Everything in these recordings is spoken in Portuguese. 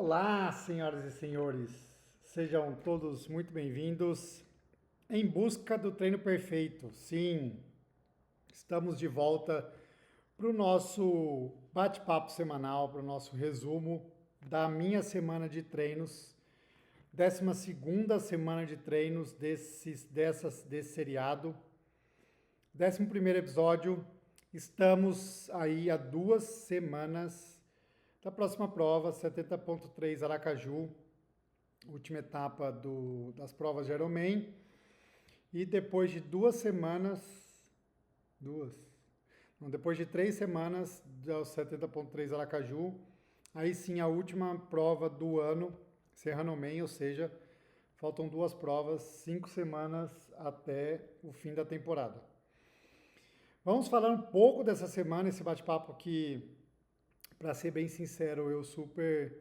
Olá, senhoras e senhores, sejam todos muito bem-vindos em busca do treino perfeito. Sim, estamos de volta para o nosso bate-papo semanal, para o nosso resumo da minha semana de treinos, 12ª semana de treinos desse seriado, 11º episódio. Estamos aí há 2 semanas da próxima prova, 70.3 Aracaju, última etapa das provas de Ironman. E depois de 3 semanas do 70.3 Aracaju, aí sim a última prova do ano, Serranoman, ou seja, faltam 2 provas, 5 semanas até o fim da temporada. Vamos falar um pouco dessa semana, esse bate-papo que, para ser bem sincero, eu super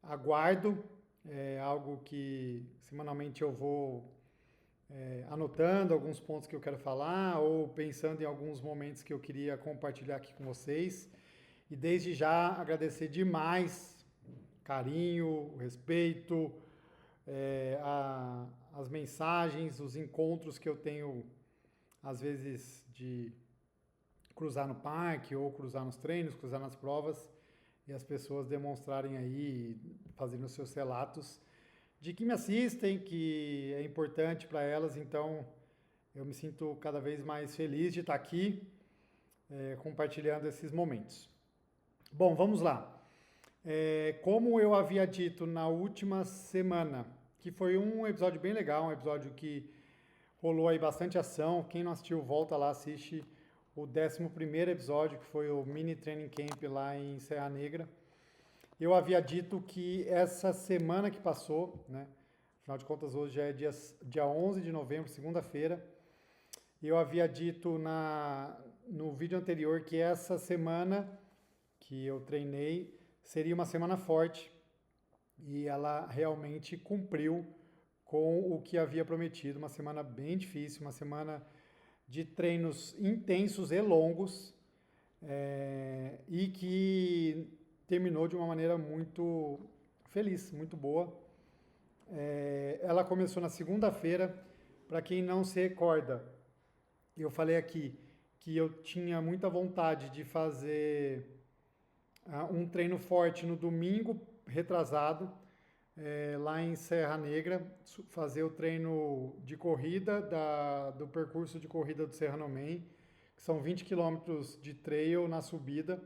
aguardo. É algo que semanalmente eu vou anotando alguns pontos que eu quero falar ou pensando em alguns momentos que eu queria compartilhar aqui com vocês. E desde já agradecer demais o carinho, o respeito, as mensagens, os encontros que eu tenho, às vezes, de cruzar no parque ou cruzar nos treinos, cruzar nas provas e as pessoas demonstrarem aí, fazendo os seus relatos de que me assistem, que é importante para elas. Então eu me sinto cada vez mais feliz de estar aqui compartilhando esses momentos. Bom, vamos lá. Como eu havia dito na última semana, que foi um episódio bem legal, um episódio que rolou aí bastante ação. Quem não assistiu, volta lá, assiste o 11º episódio, que foi o Mini Training Camp lá em Serra Negra. Eu havia dito que essa semana que passou, né, afinal de contas hoje é dia 11 de novembro, segunda-feira, eu havia dito no vídeo anterior que essa semana que eu treinei seria uma semana forte e ela realmente cumpriu com o que havia prometido, uma semana bem difícil, uma semana de treinos intensos e longos, e que terminou de uma maneira muito feliz, muito boa. Ela começou na segunda-feira. Para quem não se recorda, eu falei aqui que eu tinha muita vontade de fazer um treino forte no domingo retrasado, lá em Serra Negra, fazer o treino de corrida do percurso de corrida do Serranoman, que são 20 quilômetros de trail na subida.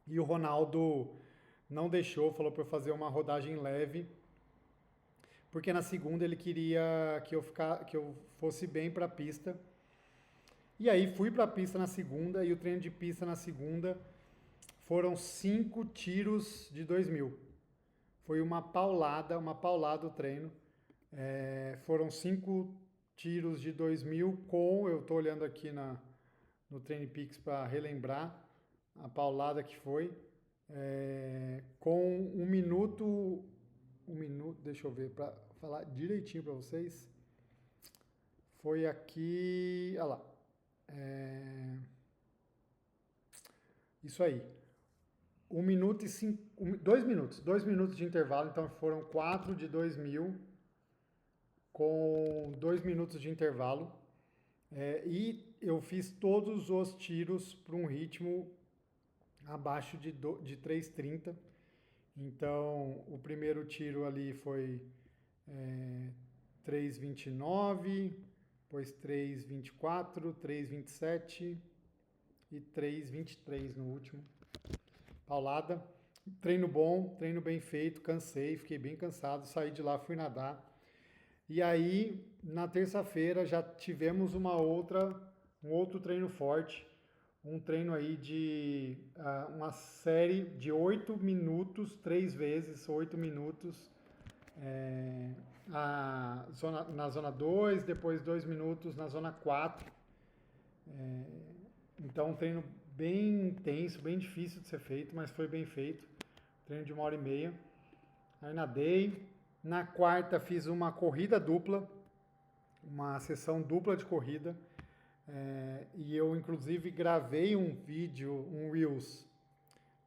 E o Ronaldo não deixou, falou para eu fazer uma rodagem leve, porque na segunda ele queria que eu fosse bem para a pista. E aí fui para a pista na segunda, e o treino de pista na segunda foram 5 tiros de 2.000. Foi uma paulada o treino. Foram 5 tiros de 2.000 eu estou olhando aqui no TrainPix para relembrar a paulada que foi, com um minuto, deixa eu ver, para falar direitinho para vocês, foi aqui, olha lá, isso aí, 1 minuto e 2 minutos de intervalo, então foram 4 de 2.000 com 2 minutos de intervalo, e eu fiz todos os tiros para um ritmo abaixo de 3,30. Então, o primeiro tiro ali foi 3,29, depois 3,24, 3,27 e 3,23 no último. Paulada. Treino bom, treino bem feito, cansei, fiquei bem cansado, saí de lá, fui nadar. E aí, na terça-feira, já tivemos um outro treino forte, um treino aí de uma série de 8 minutos, 3 vezes, 8 minutos, na zona 2, depois 2 minutos na zona 4. Então, um treino bem intenso, bem difícil de ser feito, mas foi bem feito. Treino de 1h30. Aí nadei. Na quarta fiz uma corrida dupla, uma sessão dupla de corrida. E eu, inclusive, gravei um vídeo, um Reels,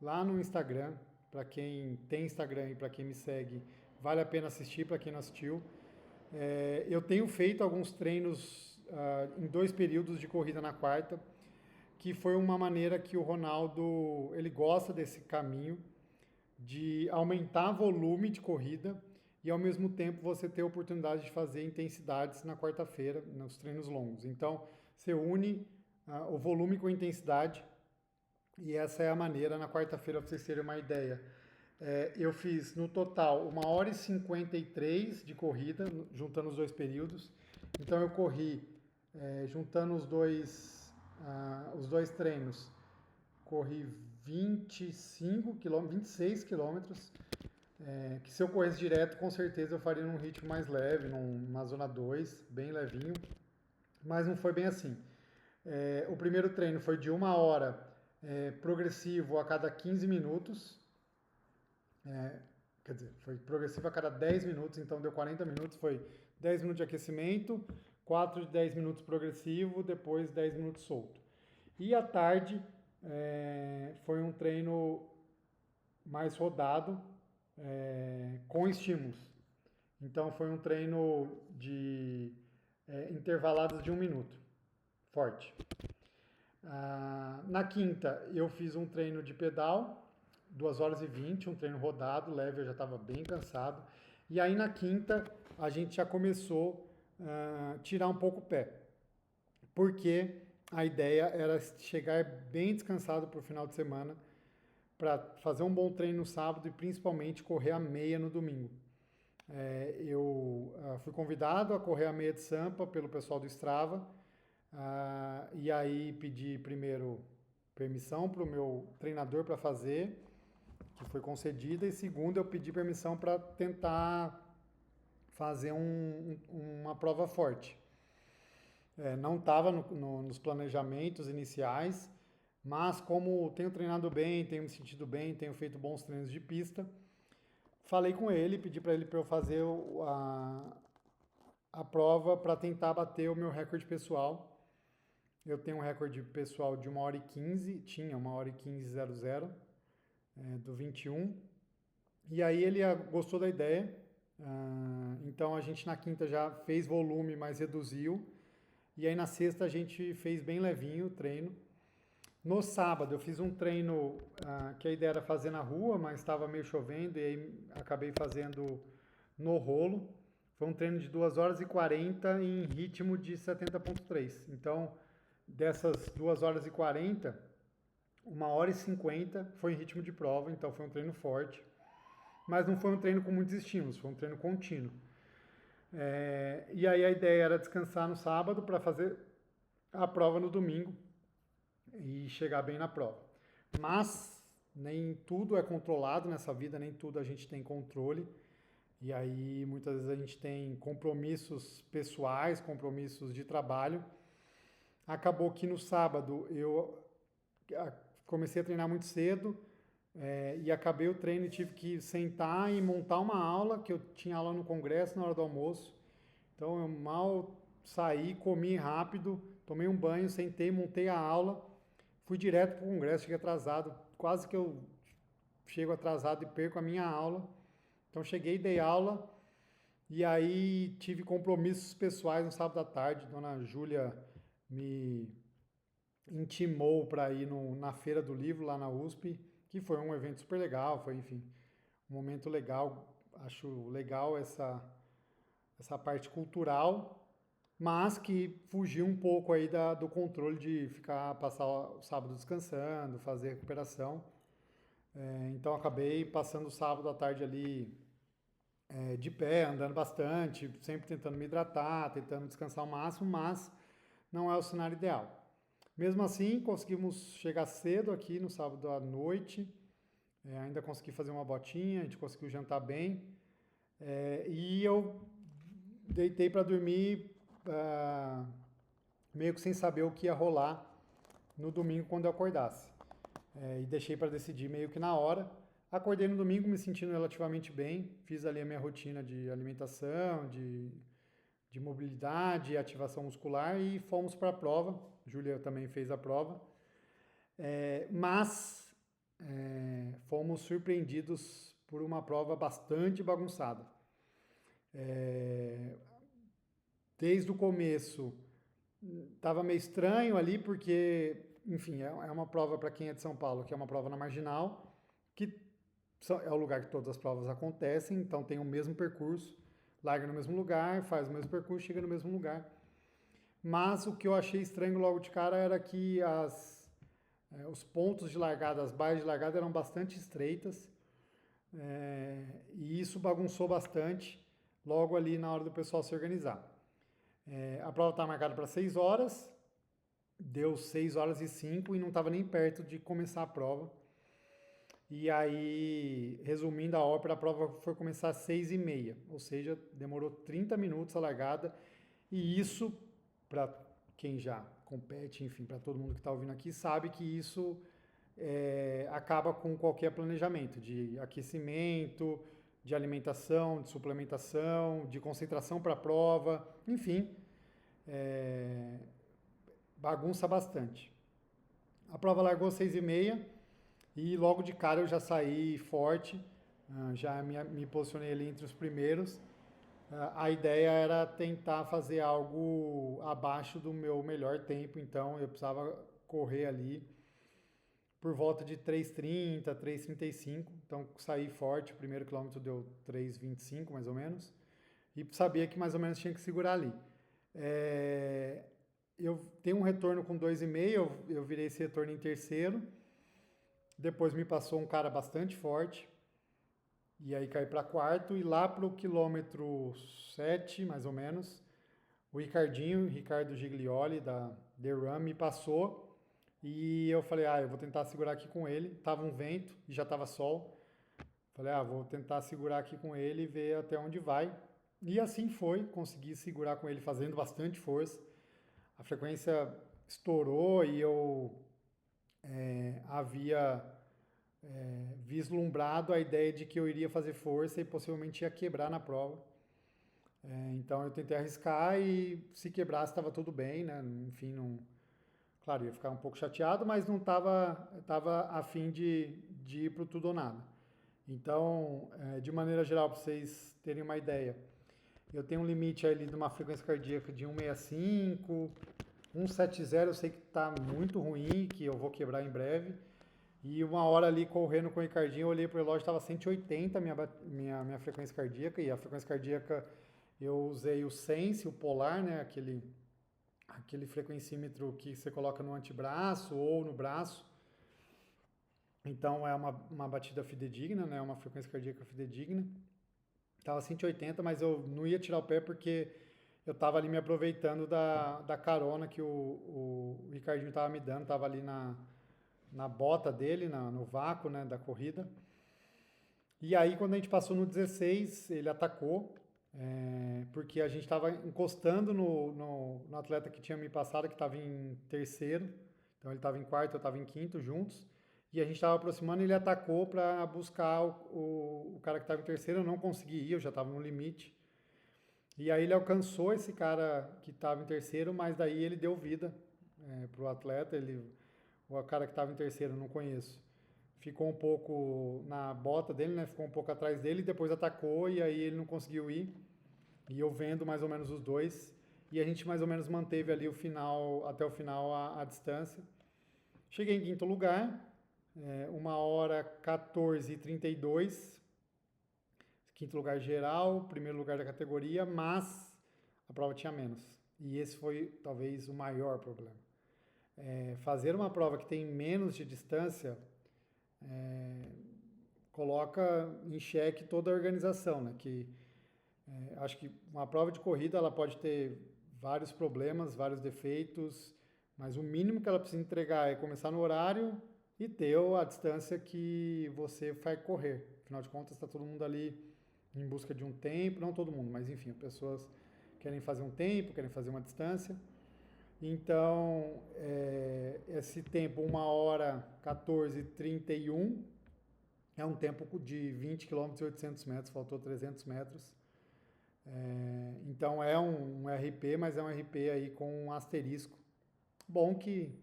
lá no Instagram, para quem tem Instagram e para quem me segue, vale a pena assistir, para quem não assistiu. Eu tenho feito alguns treinos em 2 períodos de corrida na quarta, que foi uma maneira que o Ronaldo, ele gosta desse caminho de aumentar volume de corrida e ao mesmo tempo você ter a oportunidade de fazer intensidades na quarta-feira, nos treinos longos. Então, você une o volume com a intensidade e essa é a maneira na quarta-feira, para vocês terem uma ideia. Eu fiz no total 1h53 de corrida, juntando os 2 períodos. Então eu corri, juntando os dois treinos, corri 25 km, 26 quilômetros, que se eu corresse direto, com certeza eu faria num ritmo mais leve, numa zona 2, bem levinho, mas não foi bem assim. O primeiro treino foi de 1 hora, progressivo a cada 15 minutos, quer dizer, foi progressivo a cada 10 minutos, então deu 40 minutos, foi 10 minutos de aquecimento, 4 de 10 minutos progressivo, depois 10 minutos solto. E à tarde foi um treino mais rodado, com estímulos. Então foi um treino de intervaladas de 1 minuto, forte. Na quinta eu fiz um treino de pedal, 2h20, um treino rodado, leve, eu já estava bem cansado. E aí na quinta a gente já começou a tirar um pouco o pé, porque a ideia era chegar bem descansado para o final de semana, para fazer um bom treino no sábado e principalmente correr a meia no domingo. Eu fui convidado a correr a meia de Sampa pelo pessoal do Strava, e aí pedi primeiro permissão para o meu treinador para fazer, que foi concedida, e segundo eu pedi permissão para tentar fazer uma prova forte. Não estava nos planejamentos iniciais, mas como tenho treinado bem, tenho me sentido bem, tenho feito bons treinos de pista, falei com ele, pedi para ele para eu fazer a prova para tentar bater o meu recorde pessoal. Eu tenho um recorde pessoal de 1h15, tinha 1h15:00, do 21. E aí ele gostou da ideia, então a gente na quinta já fez volume, mas reduziu. E aí na sexta a gente fez bem levinho o treino. No sábado eu fiz um treino que a ideia era fazer na rua, mas estava meio chovendo e aí acabei fazendo no rolo. Foi um treino de 2h40 em ritmo de 70.3. Então, dessas 2h40, 1h50 foi em ritmo de prova, então foi um treino forte. Mas não foi um treino com muitos estímulos, foi um treino contínuo. E aí a ideia era descansar no sábado para fazer a prova no domingo e chegar bem na prova. Mas nem tudo é controlado nessa vida, nem tudo a gente tem controle. E aí muitas vezes a gente tem compromissos pessoais, compromissos de trabalho. Acabou que no sábado eu comecei a treinar muito cedo e acabei o treino e tive que sentar e montar uma aula, que eu tinha aula no congresso na hora do almoço. Então eu mal saí, comi rápido, tomei um banho, sentei, montei a aula, fui direto para o congresso, cheguei atrasado, quase que eu chego atrasado e perco a minha aula. Então cheguei, dei aula e aí tive compromissos pessoais no sábado à tarde. Dona Júlia me intimou para ir na Feira do Livro lá na USP, que foi um evento super legal, foi, enfim, um momento legal. Acho legal essa parte cultural, mas que fugiu um pouco aí do controle de passar o sábado descansando, fazer recuperação. Então acabei passando o sábado à tarde ali de pé, andando bastante, sempre tentando me hidratar, tentando descansar ao máximo, mas não é o cenário ideal. Mesmo assim, conseguimos chegar cedo aqui no sábado à noite, ainda consegui fazer uma botinha, a gente conseguiu jantar bem, e eu deitei para dormir meio que sem saber o que ia rolar no domingo quando eu acordasse. E deixei para decidir meio que na hora. Acordei no domingo me sentindo relativamente bem, fiz ali a minha rotina de alimentação, de mobilidade, ativação muscular e fomos para a prova. Júlia também fez a prova. Mas fomos surpreendidos por uma prova bastante bagunçada. Desde o começo, estava meio estranho ali, porque, enfim, é uma prova para quem é de São Paulo, que é uma prova na Marginal, que é o lugar que todas as provas acontecem, então tem o mesmo percurso, larga no mesmo lugar, faz o mesmo percurso, chega no mesmo lugar. Mas o que eu achei estranho logo de cara era que os pontos de largada, as baias de largada eram bastante estreitas, e isso bagunçou bastante logo ali na hora do pessoal se organizar. A prova estava marcada para 6 horas, deu 6 horas e 5 e não estava nem perto de começar a prova. E aí, resumindo a ópera, a prova foi começar às 6h30, ou seja, demorou 30 minutos a largada. E isso, para quem já compete, enfim, para todo mundo que está ouvindo aqui, sabe que isso acaba com qualquer planejamento de aquecimento, de alimentação, de suplementação, de concentração para a prova, enfim, bagunça bastante. A prova largou às 6h30 e logo de cara eu já saí forte, já me posicionei ali entre os primeiros. A ideia era tentar fazer algo abaixo do meu melhor tempo, então eu precisava correr ali por volta de 3:30, 3:35, então saí forte, o primeiro quilômetro deu 3:25 mais ou menos, e sabia que mais ou menos tinha que segurar ali. Eu tenho um retorno com 2,5, eu virei esse retorno em terceiro, depois me passou um cara bastante forte, e aí caí para quarto, e lá para o quilômetro 7, mais ou menos, o Ricardo Giglioli, da The Run, me passou, e eu falei, eu vou tentar segurar aqui com ele. Tava um vento e já tava sol. Falei, vou tentar segurar aqui com ele e ver até onde vai. E assim foi, consegui segurar com ele fazendo bastante força. A frequência estourou e eu havia vislumbrado a ideia de que eu iria fazer força e possivelmente ia quebrar na prova. Então eu tentei arriscar e se quebrasse estava tudo bem, né? Enfim, não... Claro, ia ficar um pouco chateado, mas não estava a fim de ir para o tudo ou nada. Então, de maneira geral, para vocês terem uma ideia, eu tenho um limite ali de uma frequência cardíaca de 165, 170 eu sei que está muito ruim, que eu vou quebrar em breve. E uma hora ali correndo com o Ricardinho, eu olhei para o relógio, estava 180 minha frequência cardíaca, e a frequência cardíaca eu usei o Sense, o Polar, né, aquele frequencímetro que você coloca no antebraço ou no braço. Então é uma batida fidedigna, né? Uma frequência cardíaca fidedigna. Estava 180, mas eu não ia tirar o pé porque eu estava ali me aproveitando da carona que o Ricardinho estava me dando. Estava ali na bota dele, no vácuo, né, da corrida. E aí quando a gente passou no 16, ele atacou. Porque a gente estava encostando no atleta que tinha me passado, que estava em terceiro. Então ele estava em quarto, eu estava em quinto, juntos. E a gente estava aproximando e ele atacou para buscar o cara que estava em terceiro. Eu não consegui ir, eu já estava no limite. E aí ele alcançou esse cara que estava em terceiro, mas daí ele deu vida para o atleta. O cara que estava em terceiro, eu não conheço. Ficou um pouco na bota dele, né? Ficou um pouco atrás dele, depois atacou e aí ele não conseguiu ir. E eu vendo mais ou menos os dois. E a gente mais ou menos manteve ali até o final a distância. Cheguei em quinto lugar, 1h14:32. Quinto lugar geral, primeiro lugar da categoria, mas a prova tinha menos. E esse foi talvez o maior problema. Fazer uma prova que tem menos de distância coloca em xeque toda a organização, né? Acho que uma prova de corrida ela pode ter vários problemas, vários defeitos, mas o mínimo que ela precisa entregar é começar no horário e ter a distância que você vai correr. Afinal de contas, está todo mundo ali em busca de um tempo, não todo mundo, mas enfim, as pessoas querem fazer um tempo, querem fazer uma distância. Então, esse tempo, 1h14:31, é um tempo de 20 km e 800 metros, faltou 300 metros. Então é um RP, mas é um RP aí com um asterisco. Bom que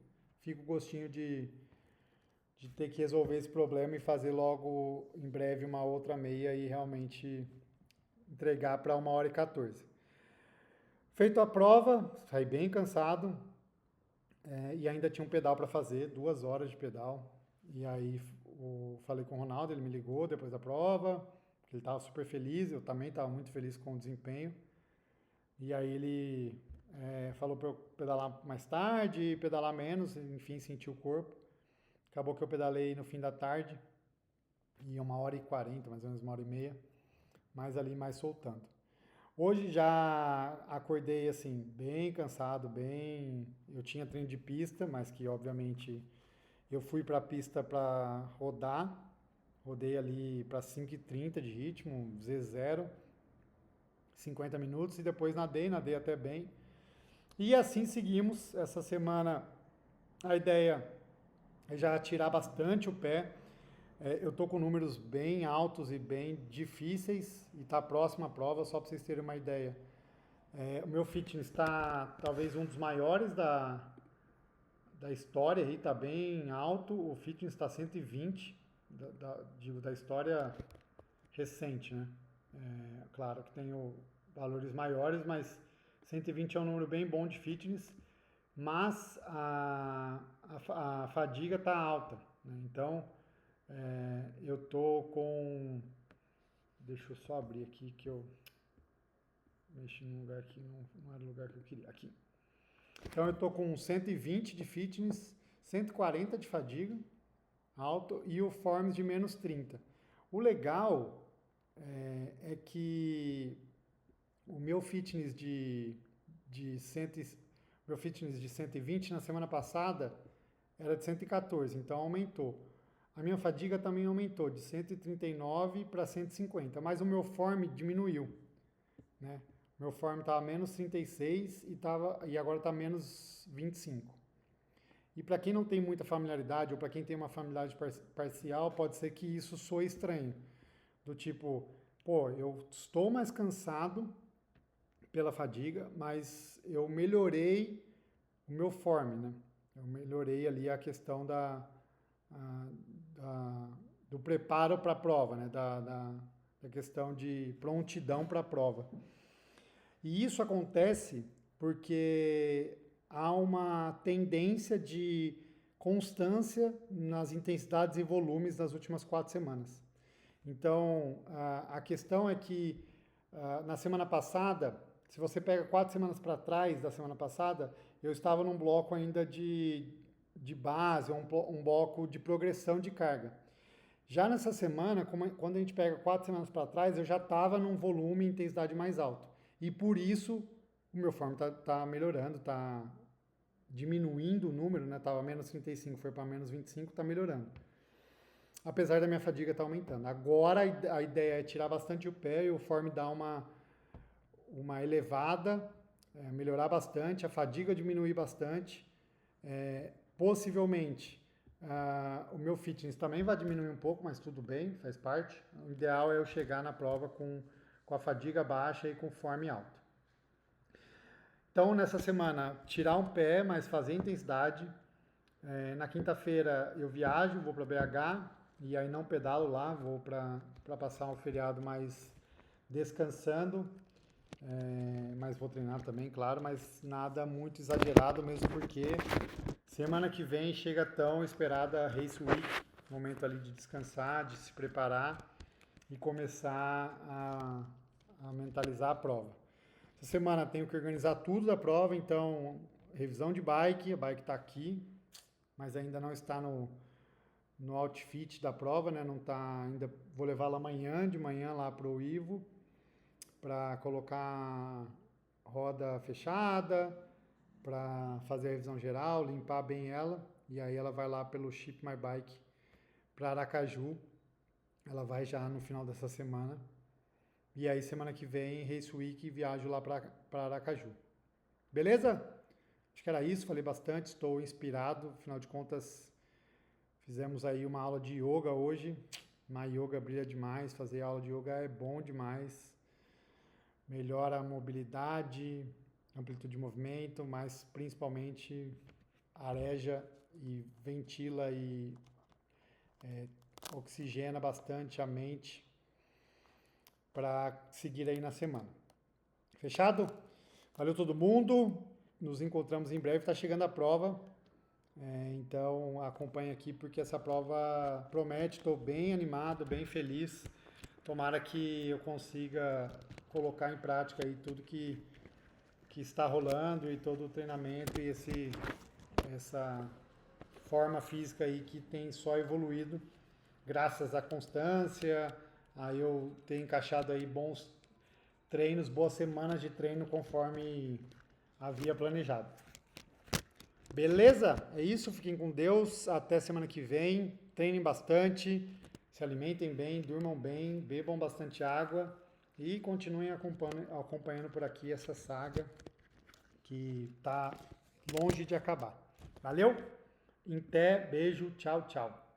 fica o gostinho de de ter que resolver esse problema e fazer logo em breve uma outra meia e realmente entregar para 1h14. Feito a prova, saí bem cansado e ainda tinha um pedal para fazer, 2 horas de pedal. E aí falei com o Ronaldo, ele me ligou depois da prova, ele estava super feliz, eu também estava muito feliz com o desempenho. E aí ele falou para eu pedalar mais tarde, pedalar menos, enfim, sentir o corpo. Acabou que eu pedalei no fim da tarde, e 1h40, mais ou menos 1h30, mas ali mais soltando. Hoje já acordei assim, bem cansado, eu tinha treino de pista, mas que obviamente eu fui para a pista para rodar, rodei ali para 5h30 de ritmo, Z0, 50 minutos, e depois nadei até bem. E assim seguimos. Essa semana a ideia é já tirar bastante o pé. Eu tô com números bem altos e bem difíceis e tá próximo à prova, só para vocês terem uma ideia. O meu fitness está talvez um dos maiores da história, aí tá bem alto. O fitness está 120 da história recente, né? Claro que tem valores maiores, mas 120 é um número bem bom de fitness, mas a fadiga está alta, né? Então, eu tô com... Deixa eu só abrir aqui que eu mexi num lugar que não era o lugar que eu queria. Aqui. Então, eu tô com 120 de fitness, 140 de fadiga, alto, e o forms de menos 30. O legal é que o meu fitness meu fitness de 120 na semana passada era de 114, então aumentou. A minha fadiga também aumentou de 139 para 150, mas o meu form diminuiu, né? Meu form estava menos 36 e agora está menos 25. E para quem não tem muita familiaridade, ou para quem tem uma familiaridade parcial, pode ser que isso soe estranho. Do tipo, pô, eu estou mais cansado pela fadiga, mas eu melhorei o meu form, né? Eu melhorei ali a questão do preparo para a prova, né? Da questão de prontidão para a prova. E isso acontece porque há uma tendência de constância nas intensidades e volumes das últimas 4 semanas. Então, a questão é que na semana passada, se você pega 4 semanas para trás da semana passada, eu estava num bloco ainda de base, um bloco de progressão de carga. Já nessa semana, quando a gente pega 4 semanas para trás, eu já estava num volume e intensidade mais alto. E por isso o meu form está melhorando, está diminuindo o número, né? Estava menos 35, foi para menos 25, está melhorando. Apesar da minha fadiga estar aumentando. Agora a ideia é tirar bastante o pé e o form dar uma elevada, melhorar bastante, a fadiga diminuir bastante. Possivelmente o meu fitness também vai diminuir um pouco, mas tudo bem, faz parte. O ideal é eu chegar na prova com a fadiga baixa e com o form alto. Então, nessa semana, tirar um pé, mas fazer intensidade. Na quinta-feira eu viajo, vou para BH, e aí não pedalo lá, vou para passar um feriado mais descansando, mas vou treinar também, claro, mas nada muito exagerado, mesmo porque semana que vem chega a tão esperada Race Week, momento ali de descansar, de se preparar e começar a mentalizar a prova. Essa semana tenho que organizar tudo da prova, então revisão de bike, a bike está aqui, mas ainda não está no outfit da prova, né? Não tá ainda. Vou levá-la de manhã lá pro Ivo para colocar roda fechada, para fazer a revisão geral, limpar bem ela, e aí ela vai lá pelo Ship My Bike para Aracaju. Ela vai já no final dessa semana. E aí semana que vem, Race Week, viajo lá para Aracaju. Beleza? Acho que era isso, falei bastante, estou inspirado, afinal de contas fizemos aí uma aula de yoga hoje. Na yoga brilha demais, fazer aula de yoga é bom demais. Melhora a mobilidade, amplitude de movimento, mas principalmente areja e ventila e oxigena bastante a mente para seguir aí na semana. Fechado? Valeu todo mundo. Nos encontramos em breve. Está chegando a prova. Então acompanhe aqui porque essa prova promete. Estou bem animado, bem feliz. Tomara que eu consiga colocar em prática aí tudo que está rolando e todo o treinamento e essa forma física aí que tem só evoluído graças à constância, a eu ter encaixado aí bons treinos, boas semanas de treino conforme havia planejado. Beleza? É isso, fiquem com Deus, até semana que vem, treinem bastante, se alimentem bem, durmam bem, bebam bastante água e continuem acompanhando por aqui essa saga que está longe de acabar. Valeu? Em pé, beijo, tchau, tchau.